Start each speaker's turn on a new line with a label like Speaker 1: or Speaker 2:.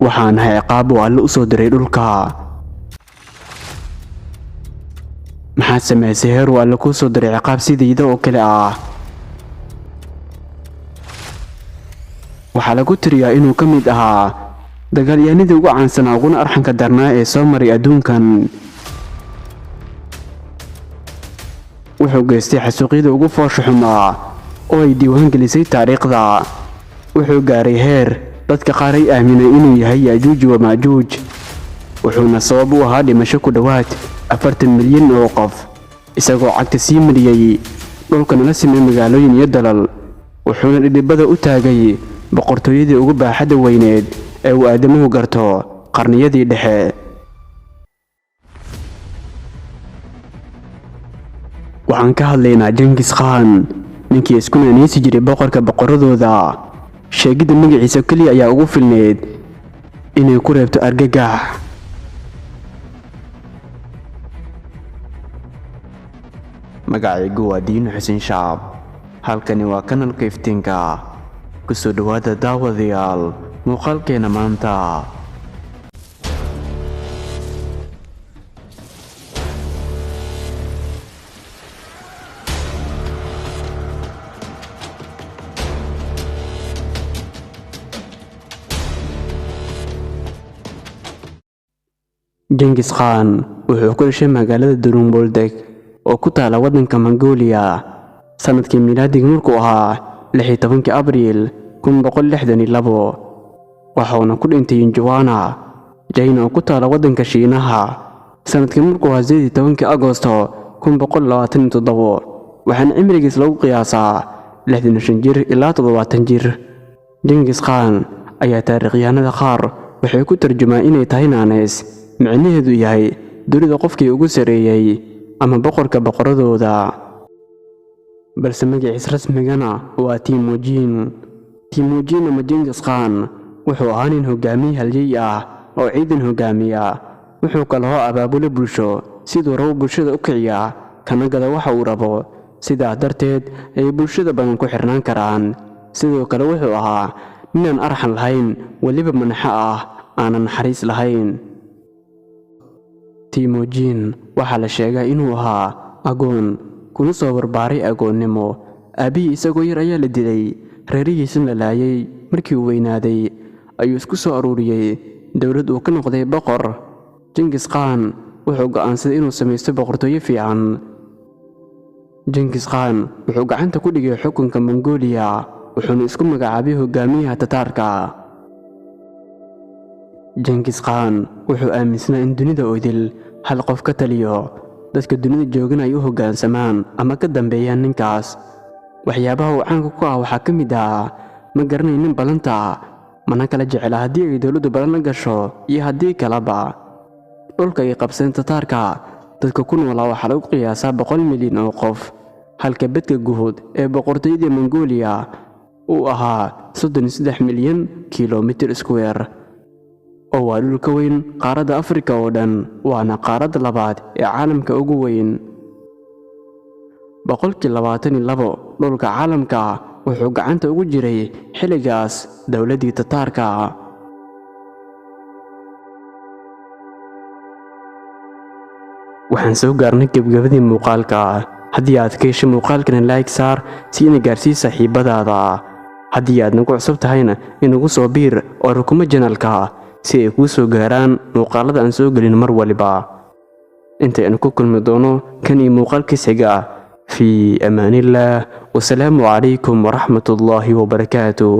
Speaker 1: waxaan ahay ciqaab oo Alle u soo diray dhulka. maxaad samaysay heer uu Alle kuu soo diray ciqaab sidayda oo kale ah? waxaa lagu tiriyaa inuu ka mid ahaa dagaalyahanadii ugu caansanaa uguna arxanka darnaa ee soo maray adduunkan. wuxuu geystay xasuuqyada ugu foosha xumaa oo ay diiwaan gelisay taariikhda. wuxuu gaaray heer dadka qaar ay aaminay inuu yahay Yaajuuj wa Maajuuj, wuxuuna sabab u ahaa dhimasho ku dhowaad 40 milyan oo qof, isagoo cagta sii mariyay dhulkana la simay magaalooyin iyo dalal. wuxuuna dhidibada u taagay boqortooyadii ugu baaxadda weyneed ee uu aadamuhu garto qarniyadii dhexe. waxaan ka hadlaynaa Genghis Khan, ninkii isku naanaysi jiray boqorka boqoradooda. sheegidda magaciisa kaliya ayaa ugu filneed inay ku reebto argagax. magacaygu waa Diin Xuseen Shaab, halkani waa kanalka iftiinka. ku soo dhawaada daawadayaal muuqaalkeena maanta. Genghis Khan wuxuu ku dhashay magaalada Durunboldeg oo ku taala waddanka Mongolia sanadkii miilaadiga markuu ahaa 16 Abriil 1962. waxaana ku dhintay Yinjuana, China oo ku taala waddanka Shiinaha sanadkii markuu ahaa 18 Agoosto 1927. waxaana cimrigiisa lagu qiyaasaa 65 jir ilaa 70 jir. Genghis Khan ayaa taariikhyahanada qaar waxay ku tarjumaan inay tahay naanays macnaheedu yahay dunida qofkii ugu sareeyay ama boqorka boqoradooda, balse magaciisa rasmigana waa Temujin. ama Genghis Khan wuxuu ahaa nin hogaamiye halyey ah oo ciidan hogaamiya. wuxuu kaloo abaabule bulsho siduu rabo bulshada u kiciya kana gada waxa uu rabo, sidaa darteed ay bulshada badan ku xirnaan karaan. sidoo kale wuxuu ahaa ninaan arxan lahayn, weliba manaxa ah aanan naxariis lahayn. Temujin waxaa la sheegaa inuu ahaa agoon kuna soo barbaaray agoonnimo. aabihii isagoo yar ayaa la dilay, reerihiisana la laayay. markii uu weynaaday ayuu isku soo aruuriyay dowlad uu ka noqday boqor. Genghis Khan wuxuu go'aansaday inuu samaysto boqortooyo fiican. Genghis Khan wuxuu gacanta ku dhigay xukunka Mongolia, wuxuuna isku magacaabay hogaamiyaha Tataarka. Genghis Khan wuxuu aaminsanaa in dunida oo idil hal qof ka taliyo, dadka dunida joogana ay u hoggaansamaan ama ka dambeeyaan ninkaas. waxyaabaha uu caanka ku ah waxaa ka mid ah ma garanaynin ballanta, mana kala jecla haddii ay dowladdu ballan la gasho iyo haddii kaleba. dhulka ay qabsadeen Tataarka, dadka ku noolaa waxaa lagu qiyaasaa 100 milyan oo qof, halka bedka guud ee boqortooyada Mongolia uu ahaa 33 milyan kiiloomitir iskuweer, oo waa dhul ka weyn qaaradda Afrika oo dhan, waana qaaradda labaad ee caalamka ugu weyn. 22% dhulka caalamka wuxuu gacanta ugu jiray xilligaas dowladdii Tataarka. waxaan soo gaarnay gebgabadii muuqaalka. haddii aad ka heshay muuqaalkana like saar si ina gaarsii saaxiibadaada. haddii aad nagu cusub tahayna inagu soo biir oo rukuma janalka si ay kuu soo gaaraan muuqaalada aan soo gelin mar waliba. intaynu ku kulmi doono kan iyo muuqaalkiis xiga. في أمان الله والسلام عليكم ورحمة الله وبركاته.